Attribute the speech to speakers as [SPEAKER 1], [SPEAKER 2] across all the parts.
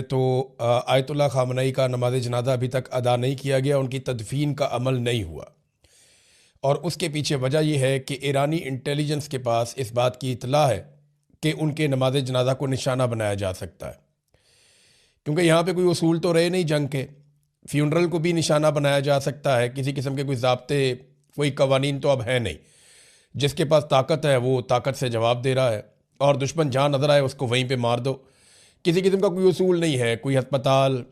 [SPEAKER 1] तो आयतुल्लाह खामनई का नमाज जनाजा अभी तक अदा नहीं किया गया, उनकी तदफीन का अमल नहीं हुआ। और उसके पीछे वजह यह है कि ईरानी इंटेलिजेंस के पास इस बात की इतला है कि उनके नमाज जनाजा को निशाना बनाया जा सकता है, क्योंकि यहाँ पे कोई उसूल तो रहे नहीं जंग के। फ्यूनरल को भी निशाना बनाया जा सकता है, किसी किस्म के कोई ज़ाब्ते कोई कवानीन तो अब है नहीं। जिसके पास ताकत है वो ताकत से जवाब दे रहा है, और दुश्मन जहाँ नज़र आए उसको वहीं पे मार दो। किसी किस्म का कोई उसूल नहीं है, कोई अस्पताल,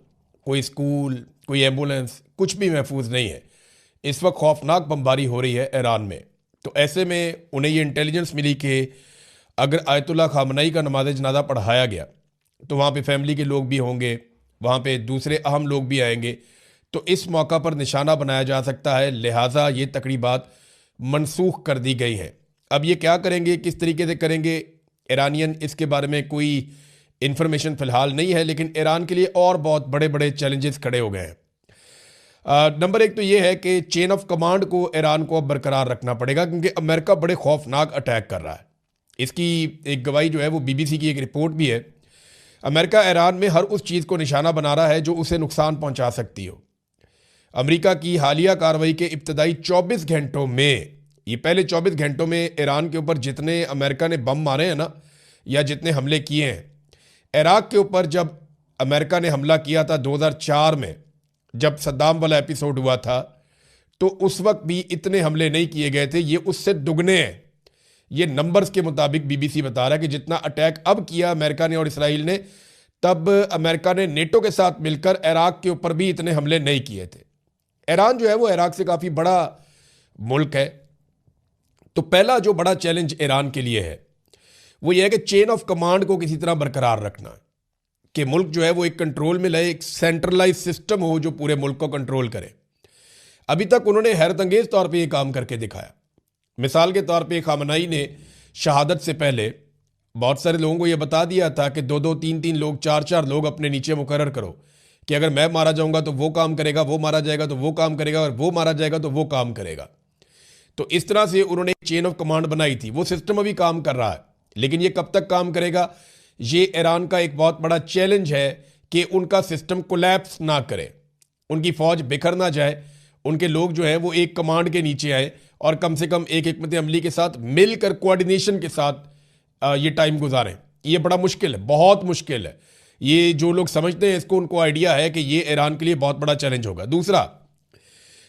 [SPEAKER 1] कोई स्कूल, कोई एम्बुलेंस, कुछ भी महफूज नहीं है। इस वक्त खौफनाक बमबारी हो रही है ईरान में। तो ऐसे में उन्हें ये इंटेलिजेंस मिली कि अगर आयतुल्लाह खामनई का नमाज जनाजा पढ़ाया गया तो वहाँ पे फैमिली के लोग भी होंगे, वहाँ पे दूसरे अहम लोग भी आएंगे, तो इस मौका पर निशाना बनाया जा सकता है। लिहाजा ये तकरीबात मनसूख कर दी गई है। अब ये क्या करेंगे, किस तरीके से करेंगे ईरानियन, इसके बारे में कोई इन्फॉर्मेशन फ़िलहाल नहीं है, लेकिन ईरान के लिए और बहुत बड़े बड़े चैलेंजेस खड़े हो गए हैं। नंबर एक तो ये है कि चेन ऑफ कमांड को ईरान को अब बरकरार रखना पड़ेगा, क्योंकि अमेरिका बड़े खौफनाक अटैक कर रहा है। इसकी एक गवाही जो है वो बीबीसी की एक रिपोर्ट भी है। अमेरिका ईरान में हर उस चीज़ को निशाना बना रहा है जो उसे नुकसान पहुंचा सकती हो। अमेरिका की हालिया कार्रवाई के इब्तदाई 24 घंटों में, ये पहले 24 घंटों में ईरान के ऊपर जितने अमेरिका ने बम मारे हैं ना, या जितने हमले किए हैं, इराक के ऊपर जब अमेरिका ने हमला किया था 2004 में, जब सद्दाम वाला एपिसोड हुआ था, तो उस वक्त भी इतने हमले नहीं किए गए थे। ये उससे दुगने हैं। ये नंबर्स के मुताबिक बीबीसी बता रहा है कि जितना अटैक अब किया अमेरिका ने और इसराइल ने, तब अमेरिका ने नेटो के साथ मिलकर इराक के ऊपर भी इतने हमले नहीं किए थे। ईरान जो है वो इराक से काफ़ी बड़ा मुल्क है। तो पहला जो बड़ा चैलेंज ईरान के लिए है वो ये है कि चेन ऑफ कमांड को किसी तरह बरकरार रखना है, कि मुल्क जो है वो एक कंट्रोल में लाए, एक सेंट्रलाइज सिस्टम हो जो पूरे मुल्क को कंट्रोल करे। अभी तक उन्होंने हैरत अंगेज तौर पे ये काम करके दिखाया। मिसाल के तौर पे खामनई ने शहादत से पहले बहुत सारे लोगों को ये बता दिया था कि दो दो तीन तीन लोग, चार चार लोग अपने नीचे मुकर्रर करो कि अगर मैं मारा जाऊंगा तो वो काम करेगा, वो मारा जाएगा तो वो काम करेगा, और वो मारा जाएगा तो वो काम करेगा। तो इस तरह से उन्होंने चेन ऑफ कमांड बनाई थी। वो सिस्टम अभी काम कर रहा है, लेकिन ये कब तक काम करेगा, ये ईरान का एक बहुत बड़ा चैलेंज है कि उनका सिस्टम कोलैप्स ना करे, उनकी फौज बिखर ना जाए, उनके लोग जो है वो एक कमांड के नीचे आए और कम से कम एक हिकमत अमली के साथ मिलकर कोऑर्डिनेशन के साथ ये टाइम गुजारें। ये बड़ा मुश्किल है, बहुत मुश्किल है। ये जो लोग समझते हैं इसको, उनको आइडिया है कि ये ईरान के लिए बहुत बड़ा चैलेंज होगा। दूसरा,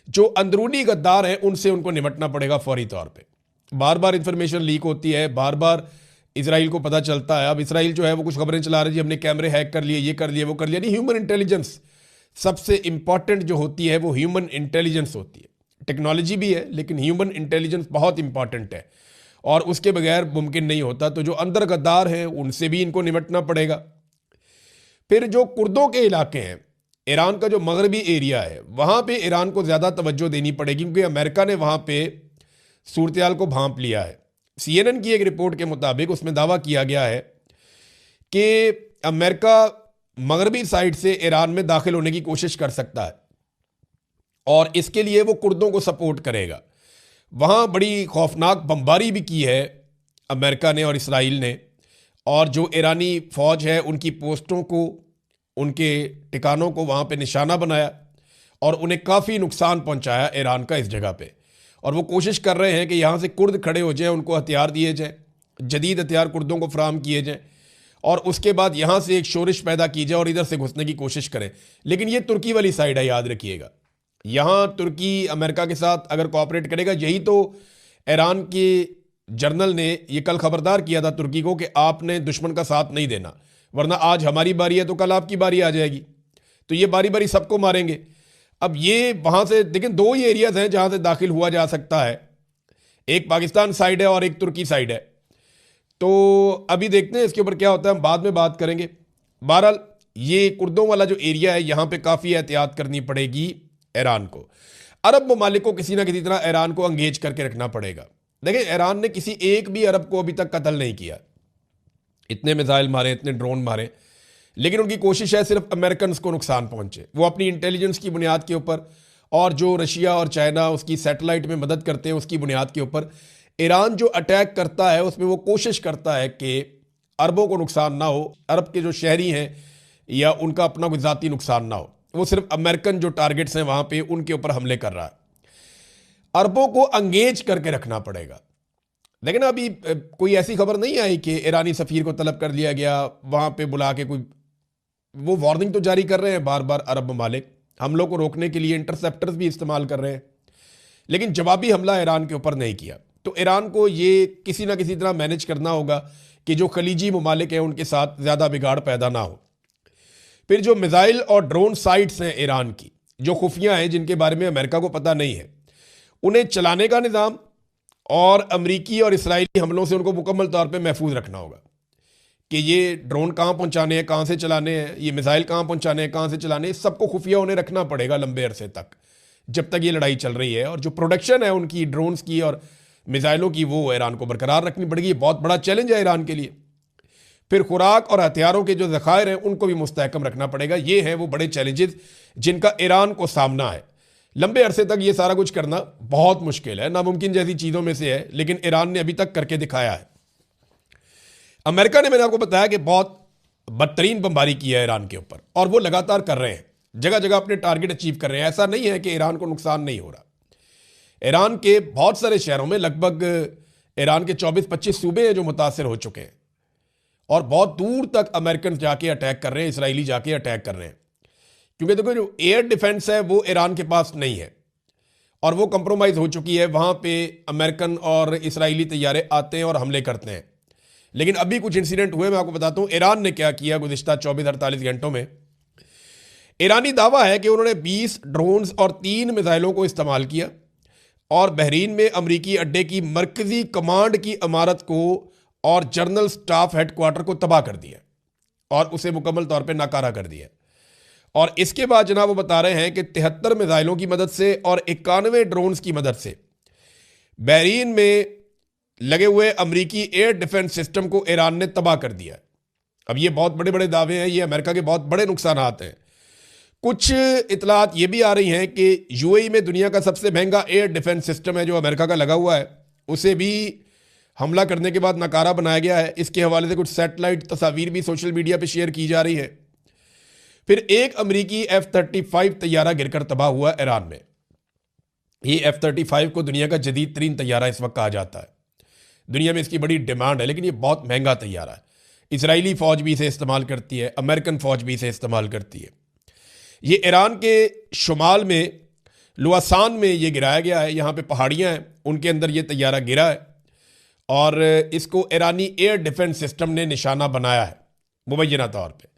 [SPEAKER 1] जो अंदरूनी गद्दार हैं उनसे उनको निपटना पड़ेगा फौरी तौर पे। बार बार इंफॉर्मेशन लीक होती है, बार बार इसराइल को पता चलता है। अब इसराइल जो है वो कुछ खबरें चला रही है, हमने कैमरे हैक कर लिए, ये कर लिया, वो कर लिया। नहीं, ह्यूमन इंटेलिजेंस सबसे इंपॉर्टेंट जो होती है वो ह्यूमन इंटेलिजेंस होती है। टेक्नोलॉजी भी है, लेकिन ह्यूमन इंटेलिजेंस बहुत इंपॉर्टेंट है, और उसके बगैर मुमकिन नहीं होता। तो जो अंदर गद्दार हैं उनसे भी इनको निपटना पड़ेगा। फिर जो कुर्दों के इलाके हैं, ईरान का जो मगरबी एरिया है, वहाँ पे ईरान को ज़्यादा तवज्जो देनी पड़ेगी, क्योंकि अमेरिका ने वहाँ पे सूरत-ए-हाल को भांप लिया है। CNN की एक रिपोर्ट के मुताबिक उसमें दावा किया गया है कि अमेरिका मगरबी साइड से ईरान में दाखिल होने की कोशिश कर सकता है, और इसके लिए वो कुर्दों को सपोर्ट करेगा। वहाँ बड़ी खौफनाक बमबारी भी की है अमेरिका ने और इसराइल ने, और जो ईरानी फ़ौज है उनकी पोस्टों को, उनके ठिकानों को वहाँ पे निशाना बनाया, और उन्हें काफ़ी नुकसान पहुँचाया ईरान का इस जगह पे। और वो कोशिश कर रहे हैं कि यहाँ से कुर्द खड़े हो जाएं, उनको हथियार दिए जाएं, जदीद हथियार कुर्दों को फराहम किए जाएं, और उसके बाद यहाँ से एक शोरिश पैदा की जाए और इधर से घुसने की कोशिश करें। लेकिन ये तुर्की वाली साइड है, याद रखिएगा। यहाँ तुर्की अमेरिका के साथ अगर कोऑपरेट करेगा, यही तो ईरान के जर्नल ने ये कल खबरदार किया था तुर्की को कि आपने दुश्मन का साथ नहीं देना, वरना आज हमारी बारी है तो कल आपकी बारी आ जाएगी। तो ये बारी बारी सबको मारेंगे। अब ये वहाँ से देखिए, दो ही एरियाज हैं जहाँ से दाखिल हुआ जा सकता है, एक पाकिस्तान साइड है और एक तुर्की साइड है। तो अभी देखते हैं इसके ऊपर क्या होता है, हम बाद में बात करेंगे। बहरहाल ये कुर्दों वाला जो एरिया है, यहाँ पे काफ़ी एहतियात करनी पड़ेगी ईरान को। अरब ममालिक को किसी ना किसी तरह ईरान को अंगेज करके रखना पड़ेगा। देखिए, ईरान ने किसी एक भी अरब को अभी तक कत्ल नहीं किया, इतने मिसाइल मारे, इतने ड्रोन मारे, लेकिन उनकी कोशिश है सिर्फ अमेरिकन को नुकसान पहुंचे। वो अपनी इंटेलिजेंस की बुनियाद के ऊपर, और जो रशिया और चाइना उसकी सैटेलाइट में मदद करते हैं उसकी बुनियाद के ऊपर, ईरान जो अटैक करता है उसमें वो कोशिश करता है कि अरबों को नुकसान ना हो। अरब के जो शहरी हैं या उनका अपना कोई ज़ाती नुकसान ना हो। वो सिर्फ अमेरिकन जो टारगेट्स हैं वहाँ पे उनके ऊपर हमले कर रहा है। अरबों को अंगेज करके रखना पड़ेगा। लेकिन अभी कोई ऐसी खबर नहीं आई कि ईरानी सफ़ीर को तलब कर लिया गया, वहाँ पे बुला के कोई, वो वार्निंग तो जारी कर रहे हैं बार बार अरब ममालिक, हमलों को रोकने के लिए इंटरसेप्टर्स भी इस्तेमाल कर रहे हैं, लेकिन जवाबी हमला ईरान के ऊपर नहीं किया। तो ईरान को ये किसी ना किसी तरह मैनेज करना होगा कि जो खलीजी ममालिक हैं उनके साथ ज़्यादा बिगाड़ पैदा ना हो। फिर जो मिसाइल और ड्रोन साइट्स हैं ईरान की, जो खुफिया हैं, जिनके बारे में अमेरिका को पता नहीं है, उन्हें चलाने का निज़ाम और अमरीकी और इसराइली हमलों से उनको मुकम्मल तौर पे महफूज रखना होगा कि ये ड्रोन कहाँ पहुँचाने हैं, कहाँ से चलाने हैं, ये मिसाइल कहाँ पहुँचाने हैं, कहाँ से चलाने हैं, सबको खुफिया उन्हें रखना पड़ेगा लंबे अरसे तक, जब तक ये लड़ाई चल रही है। और जो प्रोडक्शन है उनकी ड्रोन्स की और मिसाइलों की, वो ईरान को बरकरार रखनी पड़ेगी। ये बहुत बड़ा चैलेंज है ईरान के लिए। फिर खुराक और हथियारों के जो ज़खायर हैं उनको भी मुस्तहकम रखना पड़ेगा। ये हैं वो बड़े चैलेंजेस जिनका ईरान को सामना है। लंबे अरसे तक ये सारा कुछ करना बहुत मुश्किल है, नामुमकिन जैसी चीज़ों में से है, लेकिन ईरान ने अभी तक करके दिखाया है। अमेरिका ने, मैंने आपको बताया कि बहुत बदतरीन बमबारी की है ईरान के ऊपर, और वो लगातार कर रहे हैं, जगह जगह अपने टारगेट अचीव कर रहे हैं। ऐसा नहीं है कि ईरान को नुकसान नहीं हो रहा। ईरान के बहुत सारे शहरों में, लगभग ईरान के 24-25 सूबे हैं जो मुतासर हो चुके हैं, और बहुत दूर तक अमेरिकन जाके अटैक कर रहे हैं, इसराइली जाके अटैक कर रहे हैं। क्योंकि देखो, जो एयर डिफेंस है वो ईरान के पास नहीं है, और वो कंप्रोमाइज़ हो चुकी है। वहाँ पे अमेरिकन और इसराइली तैयारे आते हैं और हमले करते हैं। लेकिन अभी कुछ इंसिडेंट हुए, मैं आपको बताता हूँ ईरान ने क्या किया गुज़िश्ता 24-48 घंटों में। ईरानी दावा है कि उन्होंने 20 ड्रोन्स और 3 मिसाइलों को इस्तेमाल किया, और बहरीन में अमरीकी अड्डे की मरकजी कमांड की इमारत को और जनरल स्टाफ हेडक्वार्टर को तबाह कर दिया और उसे मुकम्मल तौर पे नाकारा कर दिया। और इसके बाद जनाब वो बता रहे हैं कि 73 मिसाइलों की मदद से और 91 ड्रोन्स की मदद से बहरीन में लगे हुए अमरीकी एयर डिफेंस सिस्टम को ईरान ने तबाह कर दिया। अब ये बहुत बड़े बड़े दावे हैं, ये अमेरिका के बहुत बड़े नुकसान हैं। कुछ इतलात ये भी आ रही हैं कि यूएई में दुनिया का सबसे महंगा एयर डिफेंस सिस्टम है जो अमेरिका का लगा हुआ है, उसे भी हमला करने के बाद नकारा बनाया गया है। इसके हवाले से कुछ सैटेलाइट तस्वीर भी सोशल मीडिया पे शेयर की जा रही है। फिर एक अमरीकी F-35 तैयारा गिरकर तबाह हुआ ईरान में। ये F-35 को दुनिया का जदीद तरीन तैयारा इस वक्त कहा जाता है। दुनिया में इसकी बड़ी डिमांड है, लेकिन ये बहुत महंगा तैयारा है। इसराइली फ़ौज भी इसे इस्तेमाल करती है, अमेरिकन फ़ौज भी इसे इस्तेमाल करती है। ये ईरान के शुमाल में लुआसान में ये गिराया गया है, यहाँ पे पहाड़ियाँ हैं, उनके अंदर ये तैयारा गिरा है, और इसको ईरानी एयर डिफेंस सिस्टम ने निशाना बनाया है मुबैना तौर पे।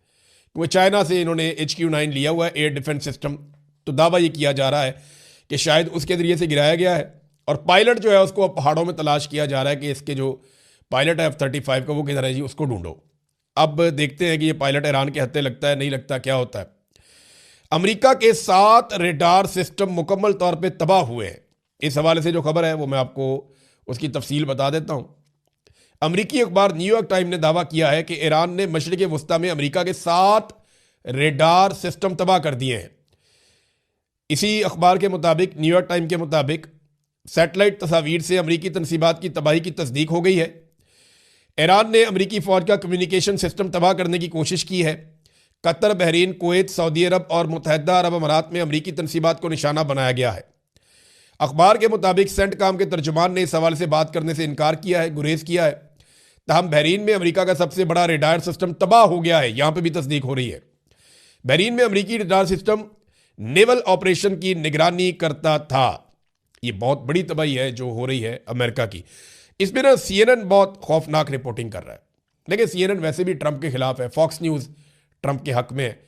[SPEAKER 1] वो चाइना से इन्होंने HQ-9 लिया हुआ है एयर डिफेंस सिस्टम, तो दावा ये किया जा रहा है कि शायद उसके ज़रिए से गिराया गया है। और पायलट जो है उसको अब पहाड़ों में तलाश किया जा रहा है कि इसके जो पायलट है F-35 का वो किधर है जी, उसको ढूंढो। अब देखते हैं कि ये पायलट ईरान के हत्थे लगता है, नहीं लगता, क्या होता है। अमेरिका के 7 रेडार सिस्टम मुकम्मल तौर पे तबाह हुए हैं। इस हवाले से जो खबर है वो मैं आपको उसकी तफसील बता देता हूँ। अमरीकी अखबार न्यूयॉर्क टाइम ने दावा किया है कि ईरान ने मशरिक़ वस्ता में अमेरिका के 7 रेडार सिस्टम तबाह कर दिए हैं। इसी अखबार के मुताबिक, न्यूयॉर्क टाइम के मुताबिक, सैटेलाइट तस्वीर से अमरीकी तनसीबात की तबाही की तस्दीक हो गई है। ईरान ने अमरीकी फ़ौज का कम्युनिकेशन सिस्टम तबाह करने की कोशिश की है। कतर, बहरीन, कुवैत, सऊदी अरब और मुत्तहदा अरब अमारात में अमरीकी तनसीबात को निशाना बनाया गया है। अखबार के मुताबिक सेंटकॉम के तर्जुमान ने इस हवाले से बात करने से इनकार किया है, गुरेज किया है। तहम बहरीन में अमेरिका का सबसे बड़ा रेडार सिस्टम तबाह हो गया है, यहाँ पर भी तस्दीक हो रही है। बहरीन में अमरीकी रेडार सिस्टम नेवल ऑपरेशन की निगरानी करता था। ये बहुत बड़ी तबाही है जो हो रही है अमेरिका की। इसमें ना CNN बहुत खौफनाक रिपोर्टिंग कर रहा है, लेकिन CNN वैसे भी ट्रंप के खिलाफ है, फॉक्स न्यूज़ ट्रंप के हक में है,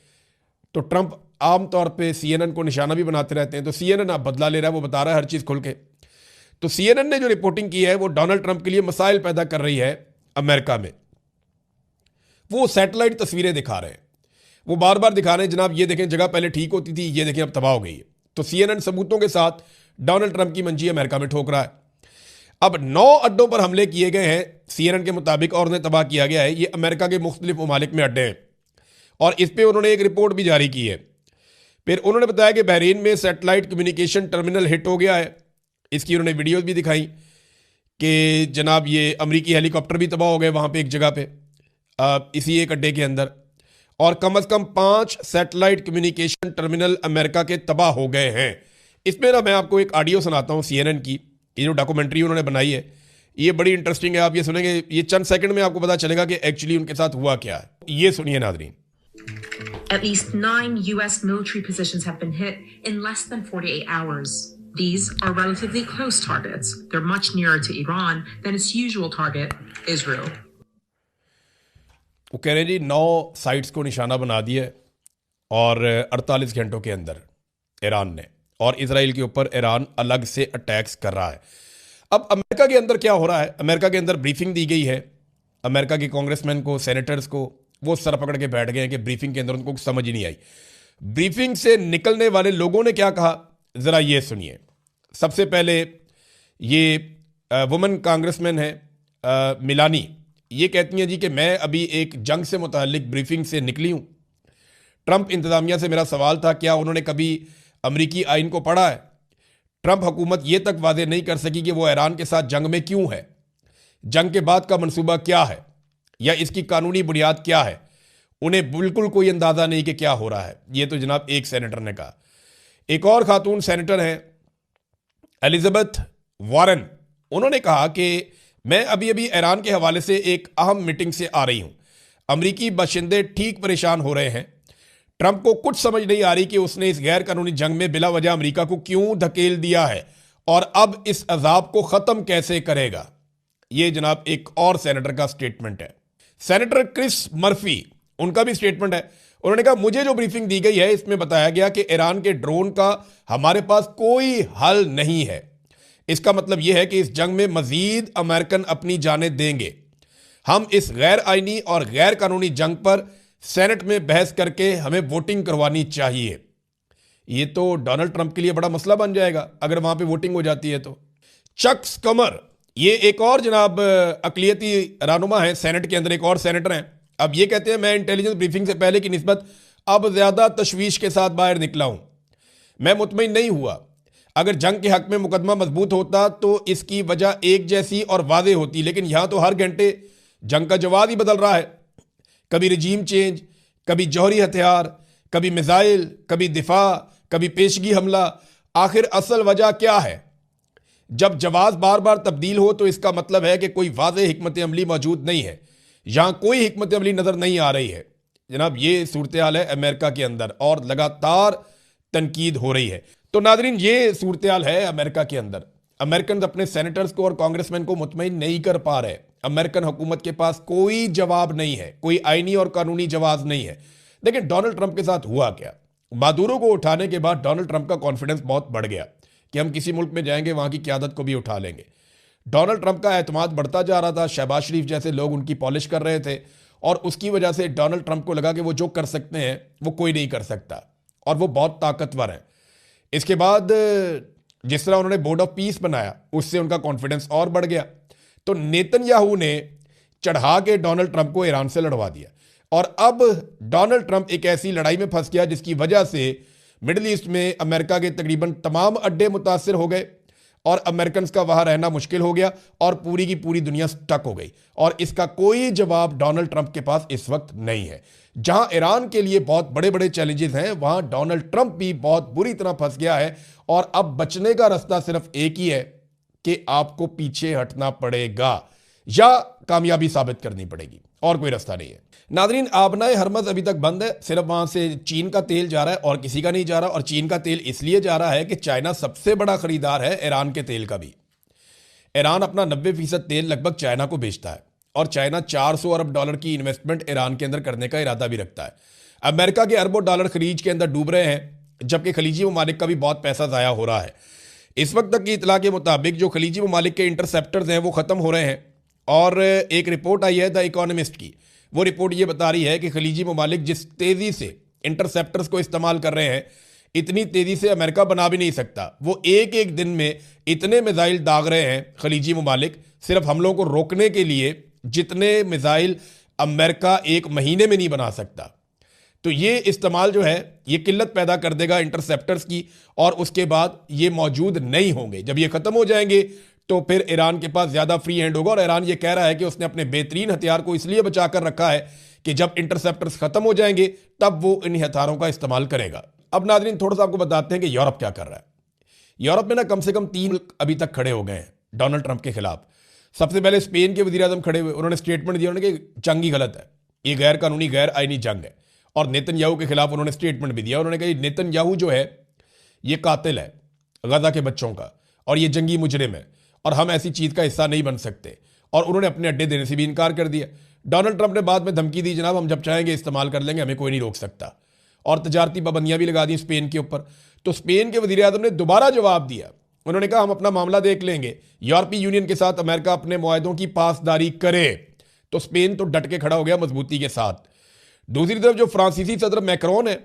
[SPEAKER 1] तो ट्रंप आमतौर पे CNN को निशाना भी बनाते रहते हैं। तो CNN अब बदला ले रहा है, वो बता रहा है हर चीज़ खुल के। तो CNN ने जो रिपोर्टिंग की है वो डोनाल्ड ट्रंप के लिए मसाइल पैदा कर रही है अमेरिका में। वो सैटेलाइट तस्वीरें दिखा रहे हैं, वो बार बार दिखा रहे हैं, जनाब ये देखें जगह पहले ठीक होती थी, ये देखें अब तबाह हो गई है। तो CNN सबूतों के साथ डोनाल्ड ट्रंप की मंजी अमेरिका में ठोक रहा है। अब 9 अड्डों पर हमले किए गए हैं CNN के मुताबिक, और उन्हें तबाह किया गया है। ये अमेरिका के मुख्तलिफ ममालिक में अड्डे हैं, और इस पर उन्होंने एक रिपोर्ट भी जारी की है। फिर उन्होंने बताया कि बहरीन में सैटेलाइट कम्युनिकेशन टर्मिनल हिट हो गया है। इसकी उन्होंने वीडियोज़ भी दिखाई कि जनाब ये अमरीकी हेलीकॉप्टर भी तबाह हो गए वहाँ पे एक जगह पे, इसी एक अड्डे के अंदर। और कम से कम 5 सैटेलाइट कम्युनिकेशन टर्मिनल अमेरिका के तबाह हो गए हैं। इसमें ना मैं आपको एक ऑडियो सुनाता हूँ CNN की, ये जो डॉक्यूमेंट्री उन्होंने बनाई है, ये बड़ी इंटरेस्टिंग है। आप ये सुनेंगे, ये चंद सेकंड में आपको पता चलेगा कि एक्चुअली उनके साथ हुआ क्या है। ये सुनिए नाज़रीन।
[SPEAKER 2] At least 9 U.S. military positions have been hit in less than 48 hours. These are relatively close targets. They're much nearer to Iran than its usual target, Israel.
[SPEAKER 1] वो कह रहे हैं जी 9 साइट्स को निशाना बना दिया है और 48 घंटों के अंदर ईरान ने, और इसराइल के ऊपर ईरान अलग से अटैक्स कर रहा है। अब अमेरिका के अंदर क्या हो रहा है? अमेरिका के अंदर ब्रीफिंग दी गई है अमेरिका के कांग्रेसमैन को, सेनेटर्स को। वो सर पकड़ के बैठ गए हैं कि ब्रीफिंग के अंदर उनको कुछ समझ ही नहीं आई। ब्रीफिंग से निकलने वाले लोगों ने क्या कहा, ज़रा ये सुनिए। सबसे पहले ये वुमेन कांग्रेसमैन है मिलानी, ये कहती हैं जी कि मैं अभी एक जंग से मुतालिक ब्रीफिंग से निकली हूँ। ट्रंप इंतज़ामिया से मेरा सवाल था, क्या उन्होंने कभी अमरीकी आइन को पढ़ा है? ट्रंप हुकूमत ये तक वादे नहीं कर सकी कि वो ईरान के साथ जंग में क्यों है, जंग के बाद का मनसूबा क्या है, या इसकी कानूनी बुनियाद क्या है। उन्हें बिल्कुल कोई अंदाज़ा नहीं कि क्या हो रहा है। ये तो जनाब एक सेनेटर ने कहा। एक और खातून सेनेटर हैं एलिजाबेथ वारन, उन्होंने कहा कि मैं अभी अभी ईरान के हवाले से एक अहम मीटिंग से आ रही हूँ। अमरीकी बाशिंदे ठीक परेशान हो रहे हैं। ट्रंप को कुछ समझ नहीं आ रही कि उसने इस गैर कानूनी जंग में बिला वजह अमरीका को क्यों धकेल दिया है और अब इस अजाब को ख़त्म कैसे करेगा। ये जनाब एक और सेनेटर का स्टेटमेंट है। सेनेटर क्रिस मर्फी, उनका भी स्टेटमेंट है। उन्होंने कहा मुझे जो ब्रीफिंग दी गई है इसमें बताया गया कि ईरान के ड्रोन का हमारे पास कोई हल नहीं है। इसका मतलब यह है कि इस जंग में मजीद अमेरिकन अपनी जानें देंगे। हम इस गैर आईनी और गैर कानूनी जंग पर सेनेट में बहस करके हमें वोटिंग करवानी चाहिए। ये तो डोनाल्ड ट्रंप के लिए बड़ा मसला बन जाएगा अगर वहां पे वोटिंग हो जाती है तो। चक स्कमर, ये एक और जनाब अकलियती रहनुमा है सेनेट के अंदर, एक और सेनेटर हैं। अब ये कहते हैं मैं इंटेलिजेंस ब्रीफिंग से पहले की निस्बत अब ज्यादा तशवीश के साथ बाहर निकला हूं। मैं मुतमईन नहीं हुआ। अगर जंग के हक में मुकदमा मजबूत होता तो इसकी वजह एक जैसी और वाज़ेह होती, लेकिन यहां तो हर घंटे जंग का जवाब ही बदल रहा है। कभी रजीम चेंज, कभी जौहरी हथियार, कभी मिसाइल, कभी दिफा, कभी पेशगी हमला। आखिर असल वजह क्या है? जब जवाब बार बार तब्दील हो तो इसका मतलब है कि कोई वाज़ेह हिकमत अमली मौजूद नहीं है। यहां कोई हिकमत अमली नजर नहीं आ रही है। जनाब ये सूरत हाल है अमेरिका के अंदर और लगातार तनकीद हो रही है। तो नाजरीन ये सूरत हाल है अमेरिका के अंदर। अमेरिकन अपने सेनेटर्स को और कांग्रेसमैन को मुतमईन नहीं कर पा रहे। अमेरिकन हुकूमत के पास कोई जवाब नहीं है, कोई आईनी और कानूनी जवाब नहीं है। लेकिन डोनाल्ड ट्रंप के साथ हुआ क्या? मादुरो को उठाने के बाद डोनाल्ड ट्रंप का कॉन्फिडेंस बहुत बढ़ गया कि हम किसी मुल्क में जाएंगे वहां की क़यादत को भी उठा लेंगे। डोनाल्ड ट्रंप का एतमाद बढ़ता जा रहा था। शहबाज शरीफ जैसे लोग उनकी पॉलिश कर रहे थे और उसकी वजह से डोनाल्ड ट्रंप को लगा कि वो जो कर सकते हैं वो कोई नहीं कर सकता और वो बहुत ताकतवर हैं। इसके बाद जिस तरह उन्होंने बोर्ड ऑफ पीस बनाया उससे उनका कॉन्फिडेंस और बढ़ गया। तो नेतन्याहू ने चढ़ा के डोनाल्ड ट्रंप को ईरान से लड़वा दिया और अब डोनाल्ड ट्रंप एक ऐसी लड़ाई में फंस गया जिसकी वजह से मिडिल ईस्ट में अमेरिका के तकरीबन तमाम अड्डे मुतासर हो गए और अमेरिकन का वहां रहना मुश्किल हो गया और पूरी की पूरी दुनिया स्टक हो गई। और इसका कोई जवाब डोनाल्ड ट्रंप के पास इस वक्त नहीं है। जहां ईरान के लिए बहुत बड़े बड़े चैलेंजेस हैं वहां डोनाल्ड ट्रंप भी बहुत बुरी तरह फंस गया है और अब बचने का रास्ता सिर्फ एक ही है कि आपको पीछे हटना पड़ेगा या कामयाबी साबित करनी पड़ेगी, और कोई रास्ता नहीं है। नादरीन आबनाए हरमज अभी तक बंद है। सिर्फ वहां से चीन का तेल जा रहा है और किसी का नहीं जा रहा। और चीन का तेल इसलिए जा रहा है कि चाइना सबसे बड़ा खरीदार है ईरान के तेल का भी। ईरान अपना 90% तेल लगभग चाइना को बेचता है और चाइना 400 अरब डॉलर की इन्वेस्टमेंट ईरान के अंदर करने का इरादा भी रखता है। अमेरिका के अरबों डॉलर खरीज के अंदर डूब रहे हैं जबकि खलीजी ममालिक का भी बहुत पैसा ज़ाया हो रहा है। इस वक्त तक की इतला के मुताबिक जो खलीजी ममालिक के इंटरसेप्टर्स हैं वो ख़त्म हो रहे हैं और एक रिपोर्ट आई है द इकोनॉमिस्ट की। वो रिपोर्ट ये बता रही है कि खलीजी ममालिक जिस तेज़ी से इंटरसेप्टर्स को इस्तेमाल कर रहे हैं इतनी तेज़ी से अमेरिका बना भी नहीं सकता। वो एक एक दिन में इतने मिसाइल दाग रहे हैं खलीजी ममालिक सिर्फ हमलों को रोकने के लिए जितने मिसाइल अमेरिका एक महीने में नहीं बना सकता। तो ये इस्तेमाल जो है ये किल्लत पैदा कर देगा इंटरसेप्टर्स की और उसके बाद ये मौजूद नहीं होंगे। जब ये ख़त्म हो जाएंगे तो फिर ईरान के पास ज्यादा फ्री हैंड होगा। और ईरान ये कह रहा है कि उसने अपने बेहतरीन हथियार को इसलिए बचा कर रखा है कि जब इंटरसेप्टर्स खत्म हो जाएंगे तब वो इन हथियारों का इस्तेमाल करेगा। अब नाज़रीन थोड़ा सा आपको बताते हैं कि यूरोप क्या कर रहा है। यूरोप में ना कम से कम 3 मुल्क अभी तक खड़े हो गए हैं डोनाल्ड ट्रंप के खिलाफ। सबसे पहले स्पेन के वज़ीर आज़म खड़े हुए, उन्होंने स्टेटमेंट दिया उन्होंने कि जंग ही गलत है, ये गैर कानूनी गैर आईनी जंग है। और नेतन्याहू के खिलाफ उन्होंने स्टेटमेंट भी दिया, उन्होंने कहा नेतन्याहू जो है ये कातिल है गजा के बच्चों का और ये जंगी मुजरिम है और हम ऐसी चीज़ का हिस्सा नहीं बन सकते। और उन्होंने अपने अड्डे देने से भी इनकार कर दिया। डोनाल्ड ट्रंप ने बाद में धमकी दी, जनाब हम जब चाहेंगे इस्तेमाल कर लेंगे, हमें कोई नहीं रोक सकता। और तजारती पाबंदियां भी लगा दी स्पेन के ऊपर। तो स्पेन के वज़ीर आज़म ने दोबारा जवाब दिया, उन्होंने कहा हम अपना मामला देख लेंगे, यूरोपीय यूनियन के साथ अमेरिका अपने मुआहदों की पासदारी करे। तो स्पेन तो डट के खड़ा हो गया मजबूती के साथ। दूसरी तरफ जो फ्रांसीसी सदर मैक्रोन है